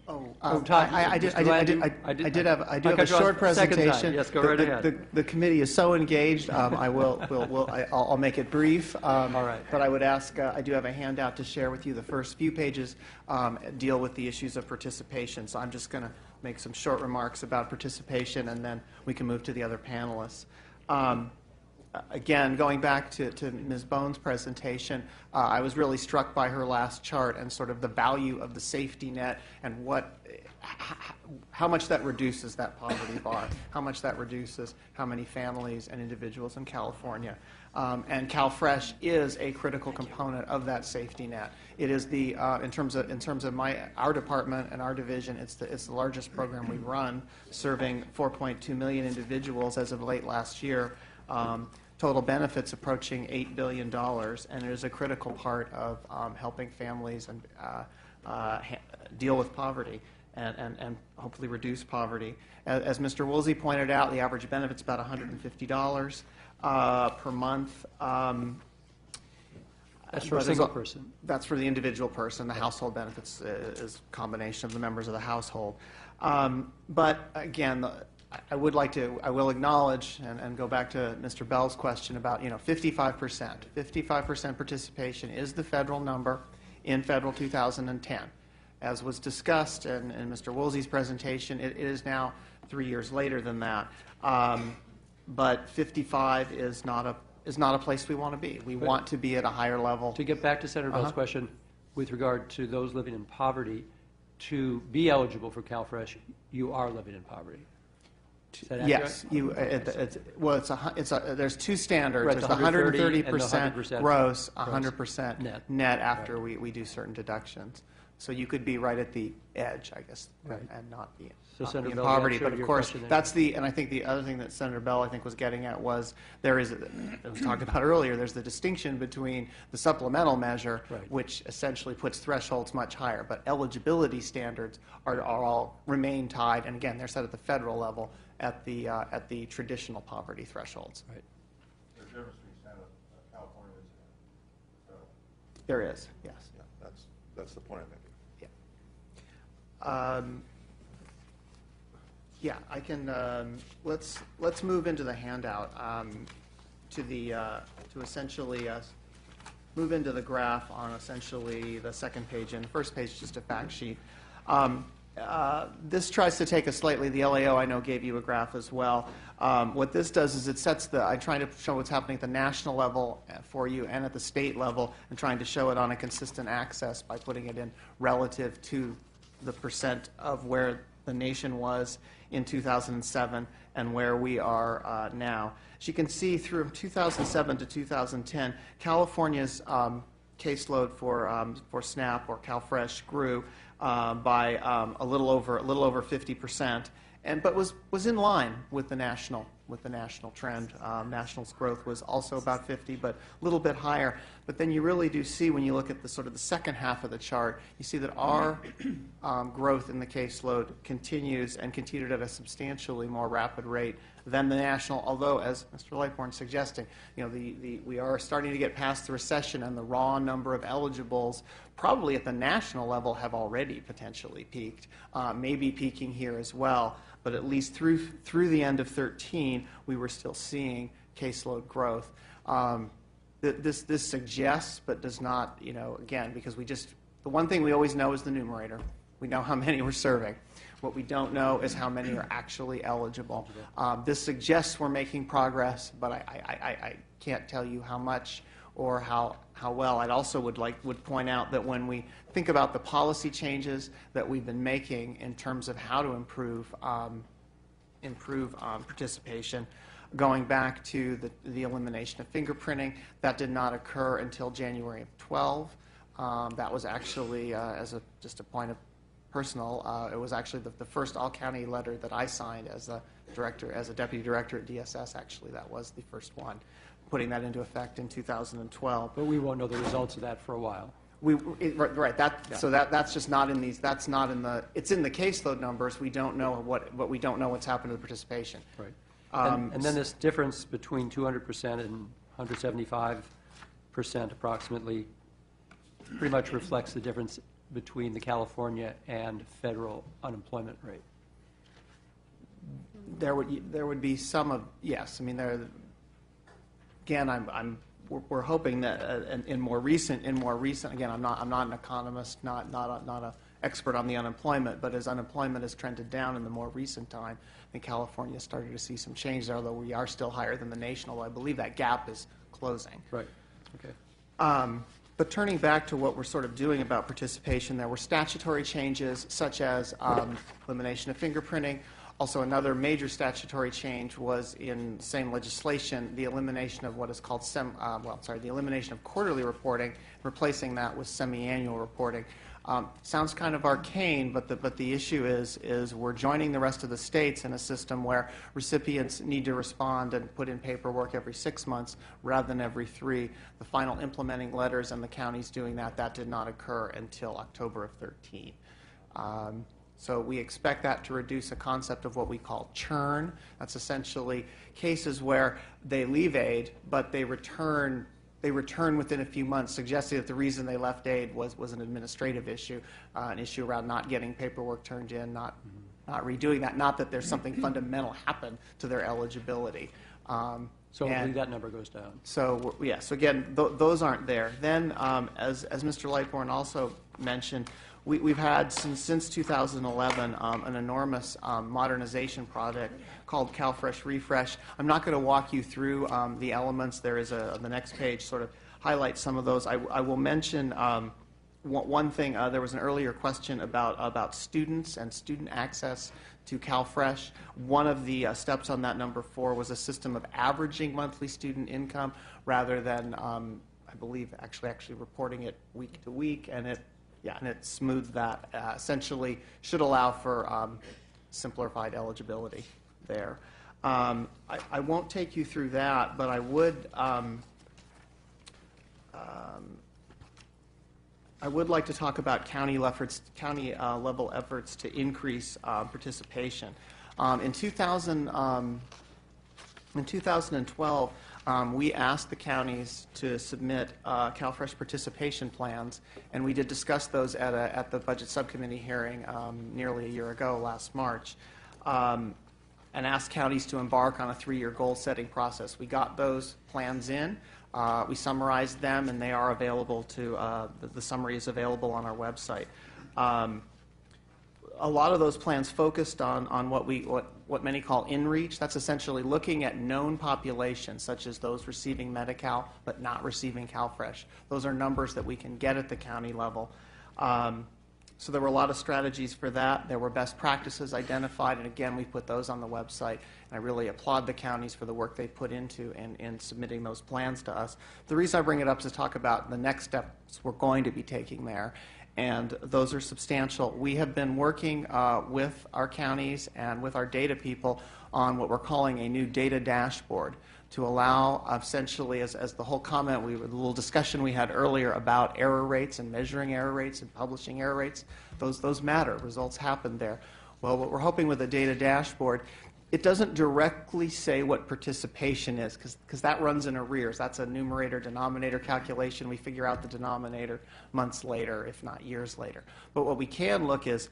I did have a short presentation. Yes, go right ahead. The committee is so engaged. I'll make it brief. All right. But I would ask. I do have a handout to share with you. The first few pages deal with the issues of participation. So I'm just going to make some short remarks about participation, and then we can move to the other panelists. Again, going back to Ms. Bone's presentation, I was really struck by her last chart and sort of the value of the safety net and how much that reduces that poverty bar, how much that reduces how many families and individuals in California. And CalFresh is a critical component of that safety net. It is the in terms of our department and our division, it's the largest program we run, serving 4.2 million individuals as of late last year. Total benefits approaching $8 billion, and it is a critical part of helping families and deal with poverty and hopefully reduce poverty. As Mr. Woolsey pointed out, the average benefit's about $150 per month. That's for a single person. That's for the individual person. The household benefits is a combination of the members of the household. But again, I will acknowledge and go back to Mr. Bell's question about 55%. 55% participation is the federal number in federal 2010. As was discussed in Mr. Woolsey's presentation, it is now 3 years later than that. But 55 is not a place we want to be. We want to be at a higher level. To get back to Senator Bell's question, with regard to those living in poverty, to be eligible for CalFresh, you are living in poverty. Yes, there's two standards. Right, there's the 130% gross, 100% net after we do certain deductions. So you could be right at the edge, I guess, and not be in poverty. But of course, and I think the other thing that Senator Bell, was getting at was as we talked about earlier, there's the distinction between the supplemental measure, which essentially puts thresholds much higher, but eligibility standards are all remain tied, and again, they're set at the federal level at the traditional poverty thresholds. Right. There's a difference between California and federal. There is, yes. Yeah, that's the point I'm making. Yeah, I can. Let's move into the handout to essentially move into the graph on essentially the second page, and the first page is just a fact sheet. This tries to take a slightly. The LAO I know gave you a graph as well. What this does is it sets I'm trying to show what's happening at the national level for you and at the state level, and trying to show it on a consistent axis by putting it in relative to the percent of where the nation was in 2007 and where we are now. As you can see, through 2007 to 2010, California's caseload for SNAP or CalFresh grew by a little over 50%, but was in line with the national trend. National's growth was also about 50, but a little bit higher. But then you really do see, when you look at the sort of the second half of the chart, you see that our growth in the caseload continued at a substantially more rapid rate than the national. Although, as Mr. Lightbourne is suggesting, we are starting to get past the recession, and the raw number of eligibles, probably at the national level, have already potentially peaked. Maybe peaking here as well. But at least through the end of 2013, we were still seeing caseload growth. This suggests, but does not, again, because the one thing we always know is the numerator. We know how many we're serving. What we don't know is how many are actually eligible. This suggests we're making progress, but I can't tell you how much or how well. I'd also would point out that when we think about the policy changes that we've been making in terms of how to improve participation, going back to the elimination of fingerprinting, that did not occur until January of 12. That was actually, just a point of personal, it was actually the first all-county letter that I signed as a deputy director at DSS. Actually, that was the first one, putting that into effect in 2012. But we won't know the results of that for a while. Right. So that's just not in these. That's not in the. It's in the caseload numbers. We don't know but we don't know what's happened to the participation. Right. And then this difference between 200% and 175% approximately pretty much reflects the difference between the California and federal unemployment rate? There would be some of, yes. I mean, again, we're hoping that in more recent, again, I'm not an economist, not an expert on the unemployment, but as unemployment has trended down in the more recent time, I think California started to see some change there, although we are still higher than the nation, although I believe that gap is closing. Right. Okay. But turning back to what we're sort of doing about participation, there were statutory changes such as elimination of fingerprinting. Also, another major statutory change was in same legislation, the elimination of what is called the elimination of quarterly reporting, replacing that with semi-annual reporting. Sounds kind of arcane, but the issue is we're joining the rest of the states in a system where recipients need to respond and put in paperwork every 6 months rather than every 3. The final implementing letters and the counties doing that did not occur until October of 13. So we expect that to reduce a concept of what we call churn. That's essentially cases where they leave aid, but they return within a few months, suggesting that the reason they left aid was an administrative issue, an issue around not getting paperwork turned in, not redoing that, not that there's something fundamental happened to their eligibility. So hopefully that number goes down. So again, those aren't there. Then, as Mr. Lightbourne also mentioned, we've had since 2011 an enormous modernization project called CalFresh Refresh. I'm not going to walk you through the elements. There is the next page sort of highlights some of those. I will mention one thing. There was an earlier question about students and student access to CalFresh. One of the steps on that number 4 was a system of averaging monthly student income rather than, I believe, actually reporting it week to week, and it smoothed that. Essentially, should allow for simplified eligibility there. I won't take you through that, but I would like to talk about county level efforts to increase participation. In 2012, we asked the counties to submit CalFresh participation plans, and we did discuss those at the budget subcommittee hearing nearly a year ago, last March, and asked counties to embark on a 3-year goal-setting process. We got those plans in. We summarized them, and they are available the summary is available on our website. A lot of those plans focused on what many call in-reach. That's essentially looking at known populations, such as those receiving Medi-Cal but not receiving CalFresh. Those are numbers that we can get at the county level. So there were a lot of strategies for that. There were best practices identified, and again, we put those on the website. And I really applaud the counties for the work they put into in submitting those plans to us. The reason I bring it up is to talk about the next steps we're going to be taking there, and those are substantial. We have been working with our counties and with our data people on what we're calling a new data dashboard to allow, essentially, as the whole comment, the little discussion we had earlier about error rates and measuring error rates and publishing error rates, those matter. Results happen there. Well, what we're hoping with the data dashboard, it doesn't directly say what participation is, because that runs in arrears. That's a numerator-denominator calculation. We figure out the denominator months later, if not years later. But what we can look is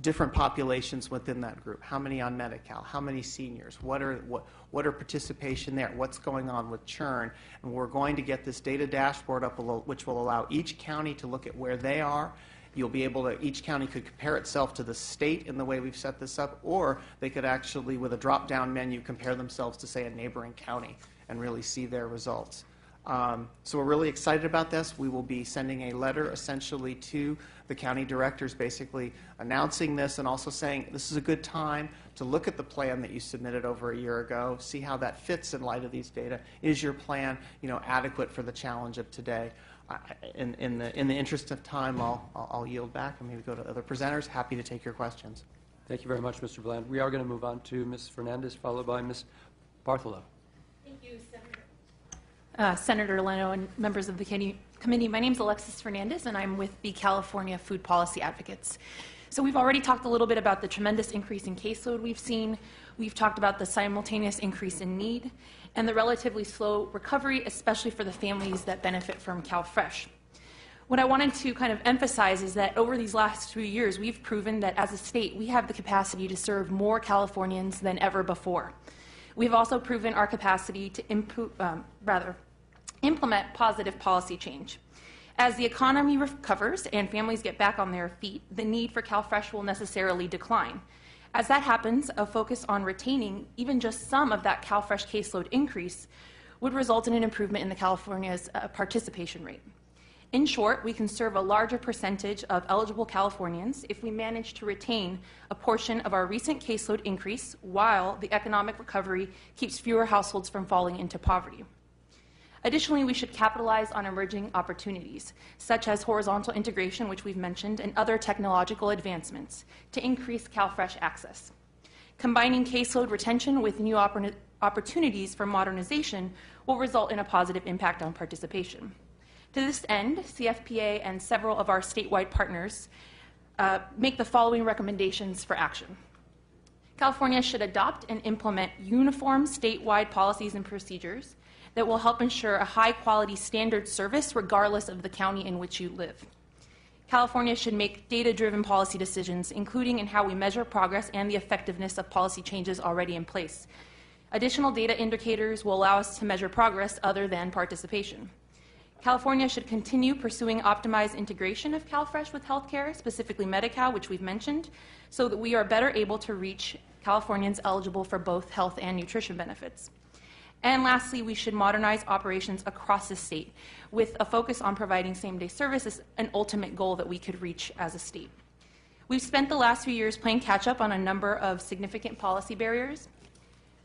different populations within that group. How many on Medi-Cal? How many seniors? What are participation there? What's going on with churn? And we're going to get this data dashboard up, which will allow each county to look at where they are. You'll be able to, each county could compare itself to the state in the way we've set this up, or they could actually, with a drop-down menu, compare themselves to, say, a neighboring county and really see their results. So we're really excited about this. We will be sending a letter essentially to the county directors, basically announcing this and also saying this is a good time to look at the plan that you submitted over a year ago, see how that fits in light of these data. Is your plan, adequate for the challenge of today? In the interest of time, I'll yield back and maybe go to other presenters. Happy to take your questions. Thank you very much, Mr. Bland. We are going to move on to Ms. Fernandez, followed by Ms. Bartholow. Thank you, Senator Leno and members of the committee. My name is Alexis Fernandez, and I'm with the California Food Policy Advocates. So we've already talked a little bit about the tremendous increase in caseload we've seen. We've talked about the simultaneous increase in need and the relatively slow recovery, especially for the families that benefit from CalFresh. What I wanted to kind of emphasize is that over these last few years, we've proven that as a state, we have the capacity to serve more Californians than ever before. We've also proven our capacity to implement positive policy change. As the economy recovers and families get back on their feet, the need for CalFresh will necessarily decline. As that happens, a focus on retaining even just some of that CalFresh caseload increase would result in an improvement in the California's participation rate. In short, we can serve a larger percentage of eligible Californians if we manage to retain a portion of our recent caseload increase while the economic recovery keeps fewer households from falling into poverty. Additionally, we should capitalize on emerging opportunities, such as horizontal integration, which we've mentioned, and other technological advancements to increase CalFresh access. Combining caseload retention with new opportunities for modernization will result in a positive impact on participation. To this end, CFPA and several of our statewide partners make the following recommendations for action. California should adopt and implement uniform statewide policies and procedures that will help ensure a high-quality standard service regardless of the county in which you live. California should make data-driven policy decisions, including in how we measure progress and the effectiveness of policy changes already in place. Additional data indicators will allow us to measure progress other than participation. California should continue pursuing optimized integration of CalFresh with healthcare, specifically Medi-Cal, which we've mentioned, so that we are better able to reach Californians eligible for both health and nutrition benefits. And lastly, we should modernize operations across the state with a focus on providing same-day service as an ultimate goal that we could reach as a state. We've spent the last few years playing catch-up on a number of significant policy barriers.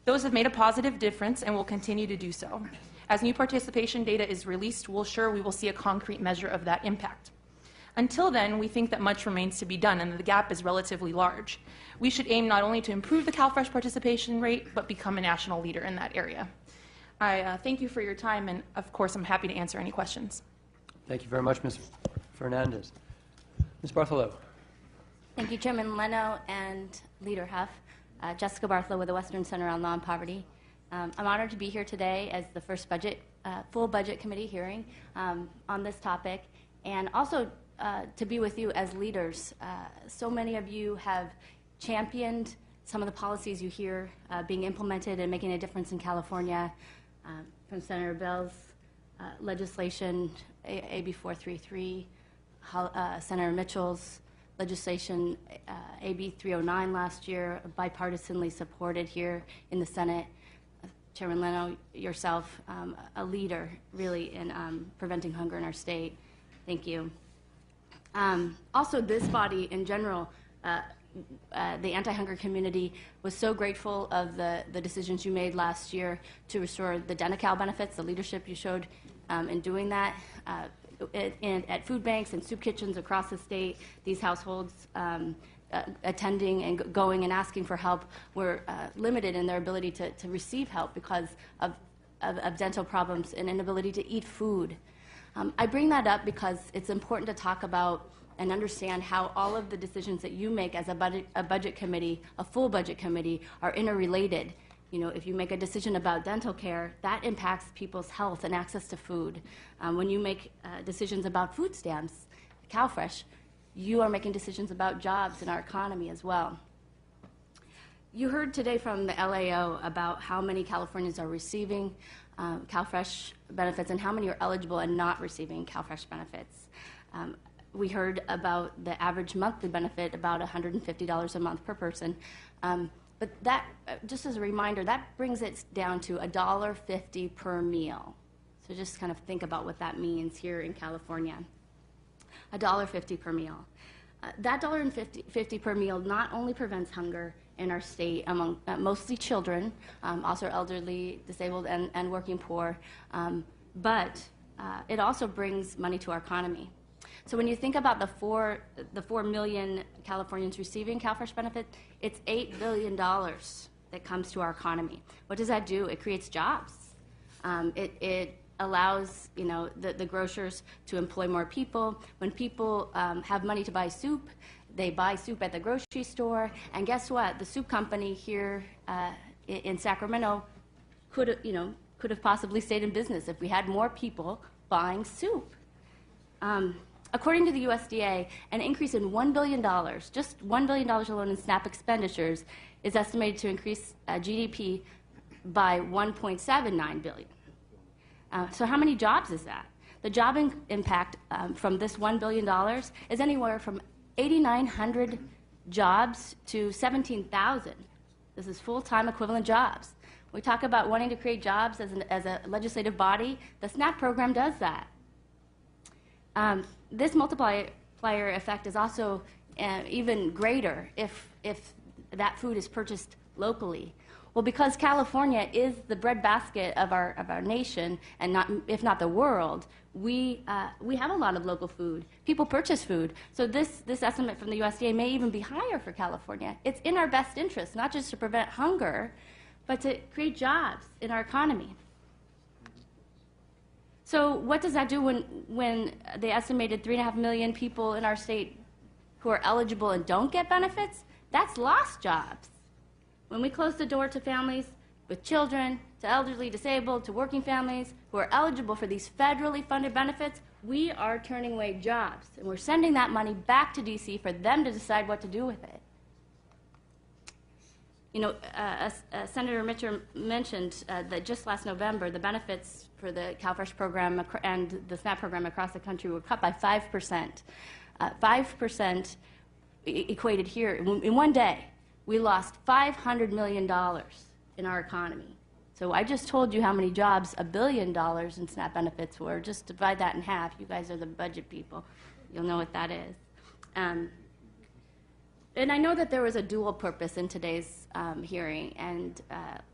Those have made a positive difference and will continue to do so. As new participation data is released, we will see a concrete measure of that impact. Until then, we think that much remains to be done and the gap is relatively large. We should aim not only to improve the CalFresh participation rate, but become a national leader in that area. I thank you for your time, and of course, I'm happy to answer any questions. Thank you very much, Ms. Fernandez. Ms. Bartholow. Thank you, Chairman Leno and Leader Huff. Jessica Bartholow with the Western Center on Law and Poverty. I'm honored to be here today as the first full budget committee hearing on this topic, and also to be with you as leaders. So many of you have championed some of the policies you hear being implemented and making a difference in California, from Senator Bell's legislation, AB 433, Senator Mitchell's legislation, AB 309 last year, bipartisanly supported here in the Senate. Chairman Leno, yourself, a leader really in preventing hunger in our state. Thank you. Also, this body in general, the anti-hunger community was so grateful of the decisions you made last year to restore the Denical benefits, the leadership you showed in doing that. At food banks and soup kitchens across the state, these households attending and going and asking for help were limited in their ability to receive help because of dental problems and inability to eat food. I bring that up because it's important to talk about and understand how all of the decisions that you make as a budget committee, a full budget committee, are interrelated. You know, if you make a decision about dental care, that impacts people's health and access to food. When you make decisions about food stamps, CalFresh, you are making decisions about jobs in our economy as well. You heard today from the LAO about how many Californians are receiving CalFresh benefits and how many are eligible and not receiving CalFresh benefits. We heard about the average monthly benefit, about $150 a month per person. But that, just as a reminder, that brings it down to $1.50 per meal. So just kind of think about what that means here in California. $1.50 per meal. That $1.50 per meal not only prevents hunger in our state among mostly children, also elderly, disabled, and working poor, but it also brings money to our economy. So when you think about the 4 million Californians receiving CalFresh benefit, it's $8 billion that comes to our economy. What does that do? It creates jobs. It allows the grocers to employ more people. When people have money to buy soup, they buy soup at the grocery store. And guess what? The soup company here in Sacramento could have possibly stayed in business if we had more people buying soup. According to the USDA, an increase in $1 billion, just $1 billion alone in SNAP expenditures, is estimated to increase GDP by $1.79 billion. So how many jobs is that? The job impact from this $1 billion is anywhere from 8,900 jobs to 17,000. This is full-time equivalent jobs. We talk about wanting to create jobs as a legislative body. The SNAP program does that. This multiplier effect is also even greater if that food is purchased locally. Well, because California is the breadbasket of our nation, and if not the world, we have a lot of local food. People purchase food. So this estimate from the USDA may even be higher for California. It's in our best interest, not just to prevent hunger, but to create jobs in our economy. So what does that do when the estimated 3.5 million people in our state who are eligible and don't get benefits? That's lost jobs. When we close the door to families with children, to elderly, disabled, to working families who are eligible for these federally funded benefits, we are turning away jobs. And we're sending that money back to D.C. for them to decide what to do with it. You know, Senator Mitchell mentioned that just last November, the benefits for the CalFresh program and the SNAP program across the country were cut by 5%. 5% equated here. In one day, we lost $500 million in our economy. So I just told you how many jobs $1 billion in SNAP benefits were. Just divide that in half. You guys are the budget people. You'll know what that is. And I know that there was a dual purpose in today's hearing, and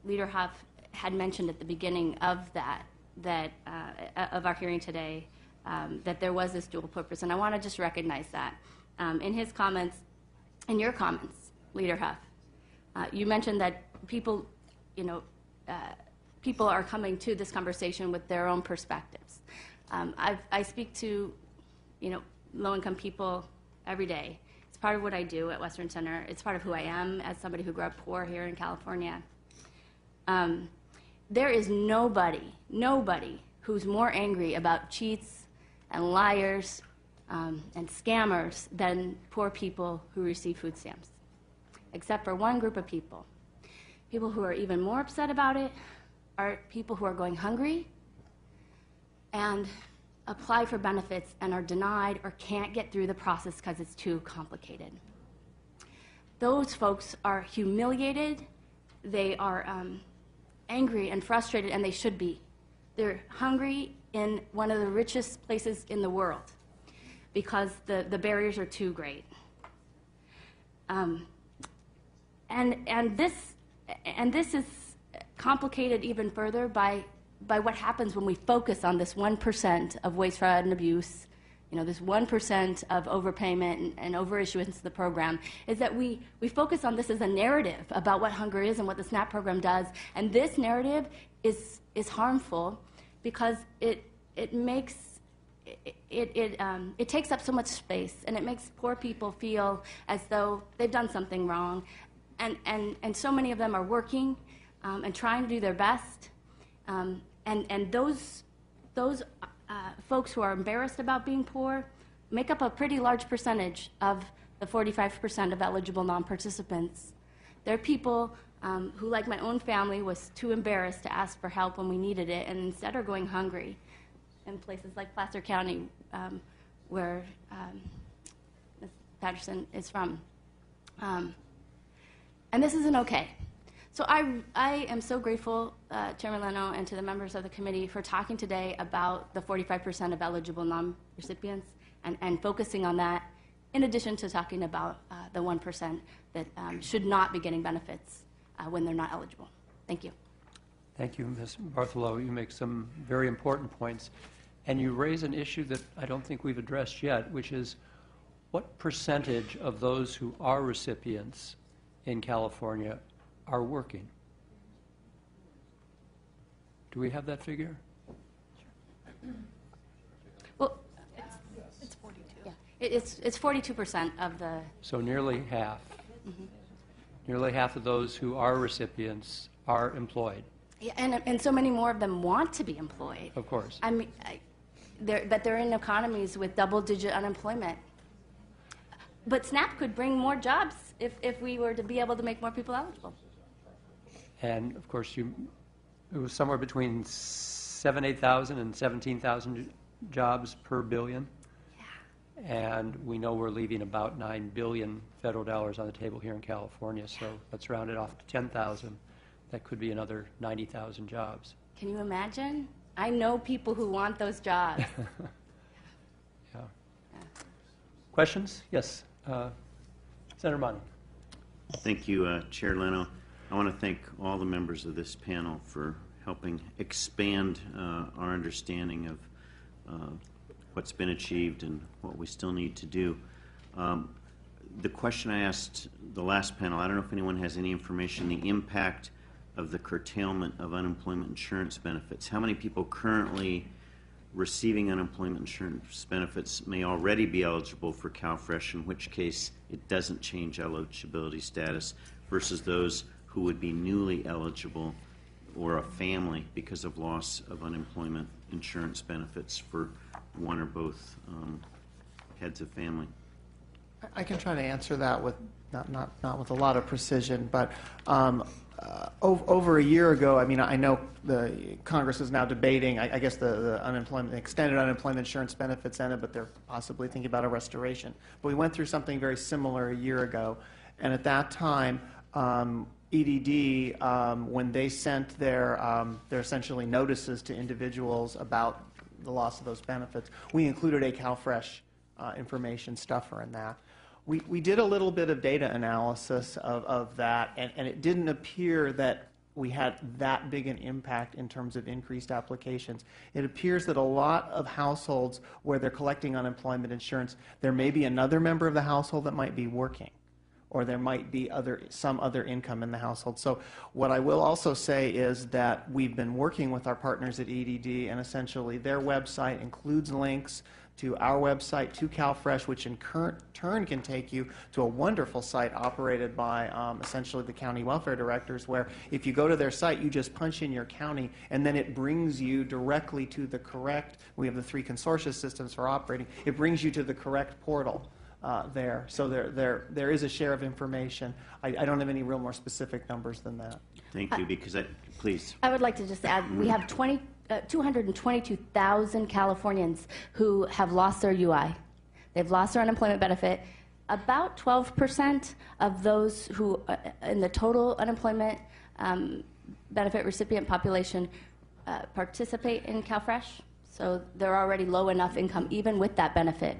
Leader Huff had mentioned at the beginning of of our hearing today that there was this dual purpose, and I want to just recognize that. In his comments, in your comments, Leader Huff, you mentioned that people, people are coming to this conversation with their own perspectives. I speak to, low-income people every day. It's part of what I do at Western Center. It's part of who I am as somebody who grew up poor here in California. There is nobody who's more angry about cheats and liars and scammers than poor people who receive food stamps, except for one group of people. People who are even more upset about it are people who are going hungry and apply for benefits and are denied or can't get through the process because it's too complicated. Those folks are humiliated, they are angry and frustrated, and they should be. They're hungry in one of the richest places in the world because the barriers are too great. And this is complicated even further by what happens when we focus on this 1% of waste, fraud, and abuse, this 1% of overpayment and overissuance of the program, is that we focus on this as a narrative about what hunger is and what the SNAP program does. And this narrative is harmful because it takes up so much space, and it makes poor people feel as though they've done something wrong. And so many of them are working and trying to do their best. And those folks who are embarrassed about being poor make up a pretty large percentage of the 45% of eligible non-participants. They're people who, like my own family, was too embarrassed to ask for help when we needed it, and instead are going hungry in places like Placer County, where Ms. Patterson is from. And this isn't okay. So I am so grateful, Chairman Leno, and to the members of the committee for talking today about the 45% of eligible non-recipients and focusing on that, in addition to talking about the 1% that should not be getting benefits when they're not eligible. Thank you. Thank you, Ms. Bartholow. You make some very important points. And you raise an issue that I don't think we've addressed yet, which is what percentage of those who are recipients in California are working? Do we have that figure? Well, it's 42. Yeah, it's 42% of the. So nearly half. Nearly half of those who are recipients are employed. Yeah, and so many more of them want to be employed. Of course. I mean, they're in economies with double-digit unemployment. But SNAP could bring more jobs if we were to be able to make more people eligible. And of course, it was somewhere between 8,000 and 17,000 jobs per billion. And we know we're leaving about $9 billion federal dollars on the table here in California, so let's round it off to 10,000. That could be another 90,000 jobs. Can you imagine? I know people who want those jobs. Yeah. Questions? Yes. Senator Monty. Thank you, Chair Leno. I want to thank all the members of this panel for helping expand our understanding of what's been achieved and what we still need to do. The question I asked the last panel, I don't know if anyone has any information, the impact of the curtailment of unemployment insurance benefits. How many people currently receiving unemployment insurance benefits may already be eligible for CalFresh, in which case it doesn't change eligibility status, versus those who would be newly eligible or a family because of loss of unemployment insurance benefits for one or both heads of family? I can try to answer that with not with a lot of precision, but over a year ago, I mean, I know the Congress is now debating, I guess, the extended unemployment insurance benefits in it, but they're possibly thinking about a restoration. But we went through something very similar a year ago, and at that time, EDD, when they sent their essentially notices to individuals about the loss of those benefits, we included a CalFresh information stuffer in that. We did a little bit of data analysis of that, and it didn't appear that we had that big an impact in terms of increased applications. It appears that a lot of households where they're collecting unemployment insurance, there may be another member of the household that might be working, or there might be some other income in the household. So what I will also say is that we've been working with our partners at EDD, and essentially their website includes links to our website, to CalFresh, which in turn can take you to a wonderful site operated by essentially the county welfare directors, where if you go to their site, you just punch in your county, and then it brings you directly to the correct, we have the 3 consortia systems for operating, it brings you to the correct portal there. So there is a share of information. I don't have any real more specific numbers than that. Thank you, because please. I would like to just add, we have 222,000 Californians who have lost their UI. They've lost their unemployment benefit. About 12% of those who, in the total unemployment benefit recipient population, participate in CalFresh. So they're already low enough income, even with that benefit.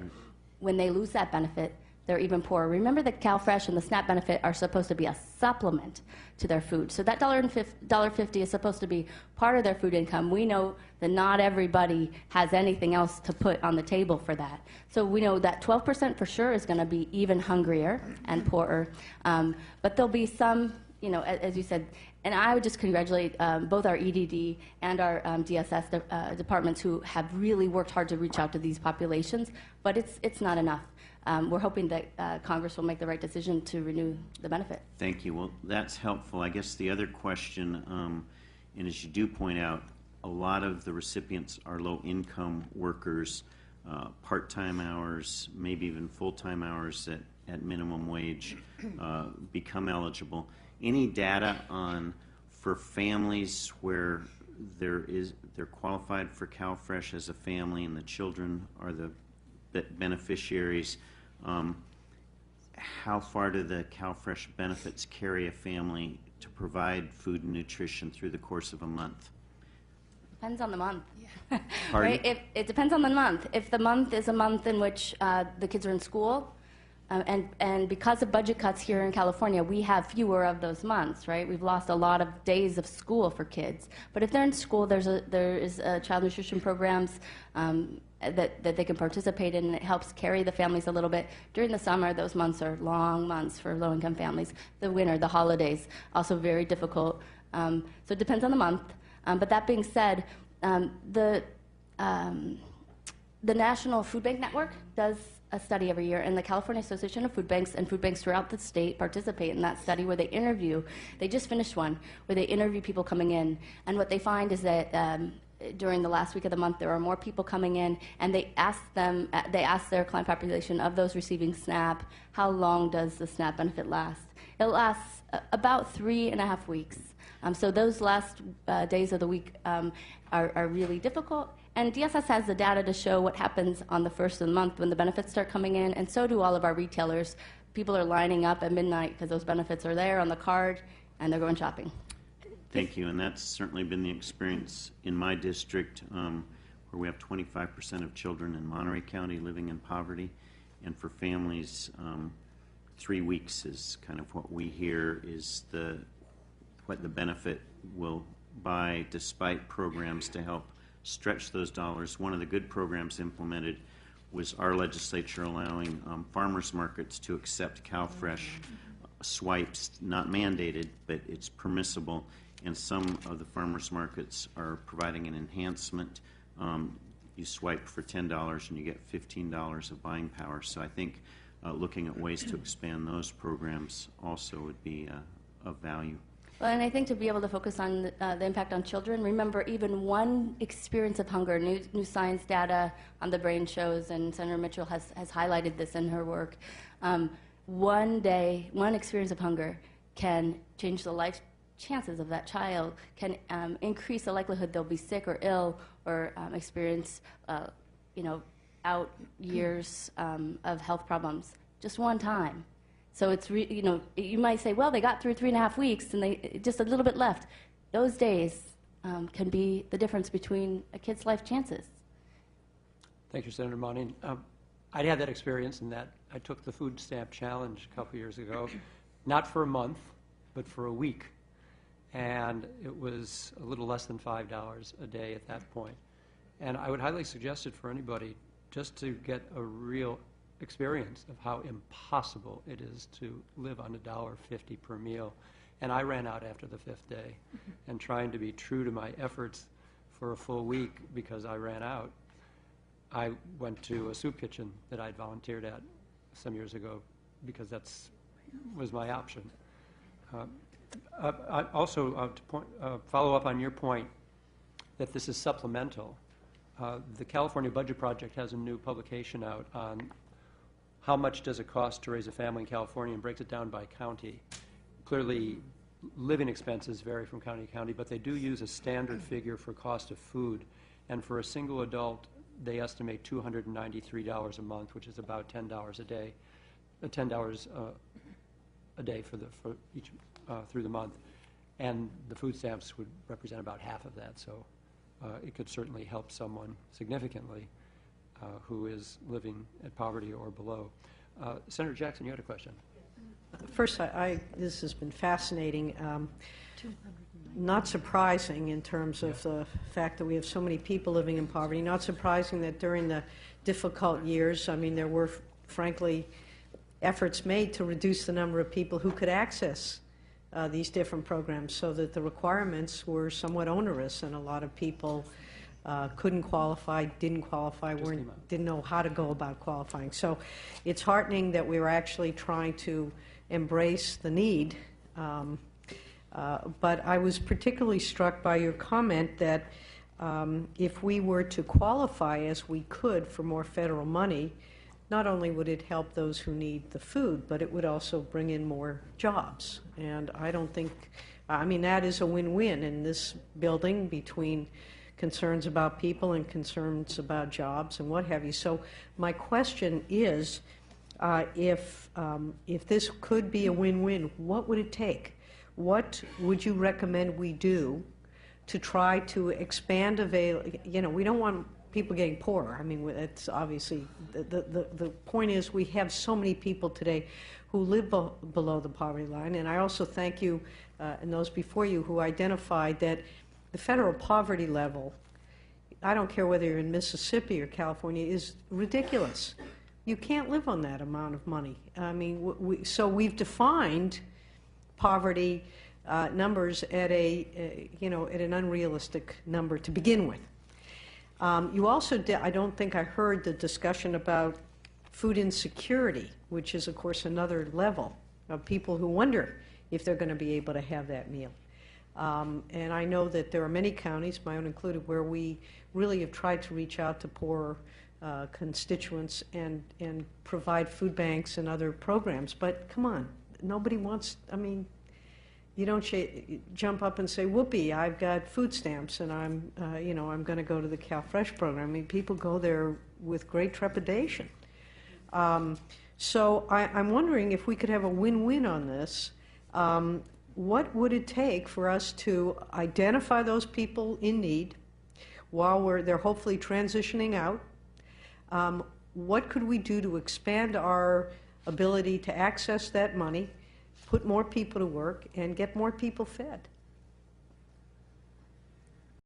When they lose that benefit, they're even poorer. Remember that CalFresh and the SNAP benefit are supposed to be a supplement to their food. So that $1.50 is supposed to be part of their food income. We know that not everybody has anything else to put on the table for that. So we know that 12% for sure is going to be even hungrier and poorer. But there'll be some, you know, as you said, and I would just congratulate both our EDD and our DSS departments who have really worked hard to reach out to these populations, but it's not enough. We're hoping that Congress will make the right decision to renew the benefit. Thank you. Well, that's helpful. I guess the other question, and as you do point out, a lot of the recipients are low-income workers, part-time hours, maybe even full-time hours at minimum wage become eligible. Any data on for families where they're qualified for CalFresh as a family and the children are the beneficiaries? How far do the CalFresh benefits carry a family to provide food and nutrition through the course of a month? Depends on the month. Yeah. Pardon? Right? It depends on the month. If the month is a month in which the kids are in school, and because of budget cuts here in California, we have fewer of those months, right? We've lost a lot of days of school for kids. But if they're in school, there is child nutrition programs that they can participate in, and it helps carry the families a little bit. During the summer, those months are long months for low-income families. The winter, the holidays, also very difficult. So it depends on the month. But that being said, the National Food Bank Network does a study every year, and the California Association of Food Banks and food banks throughout the state participate in that study where they just finished one, where they interview people coming in, and what they find is that during the last week of the month, there are more people coming in, and they ask their client population of those receiving SNAP, how long does the SNAP benefit last? It lasts about 3.5 weeks. So those last days of the week are really difficult. And DSS has the data to show what happens on the first of the month when the benefits start coming in, and so do all of our retailers. People are lining up at midnight because those benefits are there on the card, and they're going shopping. Thank you, and that's certainly been the experience in my district, where we have 25% of children in Monterey County living in poverty, and for families, 3 weeks is kind of what we hear is what the benefit will buy, despite programs to help stretch those dollars. One of the good programs implemented was our legislature allowing farmers markets to accept CalFresh swipes, not mandated, but it's permissible. And some of the farmers markets are providing an enhancement. You swipe for $10 and you get $15 of buying power. So I think looking at ways to expand those programs also would be of value. Well, and I think to be able to focus on the impact on children, remember even one experience of hunger, new science data on the brain shows, and Senator Mitchell has highlighted this in her work. One day, one experience of hunger can change the life chances of that child, can increase the likelihood they'll be sick or ill or experience, out years of health problems just one time. So it's you might say, well, they got through 3.5 weeks and they just a little bit left. Those days can be the difference between a kid's life chances. Thank you, Senator Monning. I had that experience in that I took the food stamp challenge a couple years ago, not for a month, but for a week. And it was a little less than $5 a day at that point. And I would highly suggest it for anybody just to get a real experience of how impossible it is to live on $1.50 per meal. And I ran out after the 5th day. And trying to be true to my efforts for a full week because I ran out, I went to a soup kitchen that I'd volunteered at some years ago because was my option. Also, to follow up on your point that this is supplemental, the California Budget Project has a new publication out on how much does it cost to raise a family in California and breaks it down by county. Clearly, living expenses vary from county to county, but they do use a standard figure for cost of food. And for a single adult, they estimate $293 a month, which is about $10 a day, $10 a day for each through the month. And the food stamps would represent about half of that. So it could certainly help someone significantly who is living at poverty or below. Senator Jackson, you had a question. First, this has been fascinating. Not surprising in terms of the fact that we have so many people living in poverty. Not surprising that during the difficult years, there were, frankly, efforts made to reduce the number of people who could access these different programs so that the requirements were somewhat onerous, and a lot of people couldn't qualify, didn't qualify, didn't know how to go about qualifying. So it's heartening that we were actually trying to embrace the need. But I was particularly struck by your comment that if we were to qualify as we could for more federal money, not only would it help those who need the food, but it would also bring in more jobs. And I don't think, that is a win-win in this building between concerns about people and concerns about jobs and what have you. So my question is, if this could be a win-win, what would it take? What would you recommend we do to try to expand we don't want people getting poorer. It's obviously, the point is we have so many people today who live below the poverty line. And I also thank you and those before you who identified that the federal poverty level, I don't care whether you're in Mississippi or California, is ridiculous. You can't live on that amount of money. So we've defined poverty numbers at at an unrealistic number to begin with. You also I don't think I heard the discussion about food insecurity, which is, of course, another level of people who wonder if they're going to be able to have that meal. And I know that there are many counties, my own included, where we really have tried to reach out to poor constituents and provide food banks and other programs. But come on, nobody wants, I mean, you don't jump up and say, whoopee, I've got food stamps and I'm going to go to the CalFresh program. I mean, people go there with great trepidation. So I'm wondering if we could have a win-win on this. What would it take for us to identify those people in need while they're hopefully transitioning out? What could we do to expand our ability to access that money, put more people to work, and get more people fed?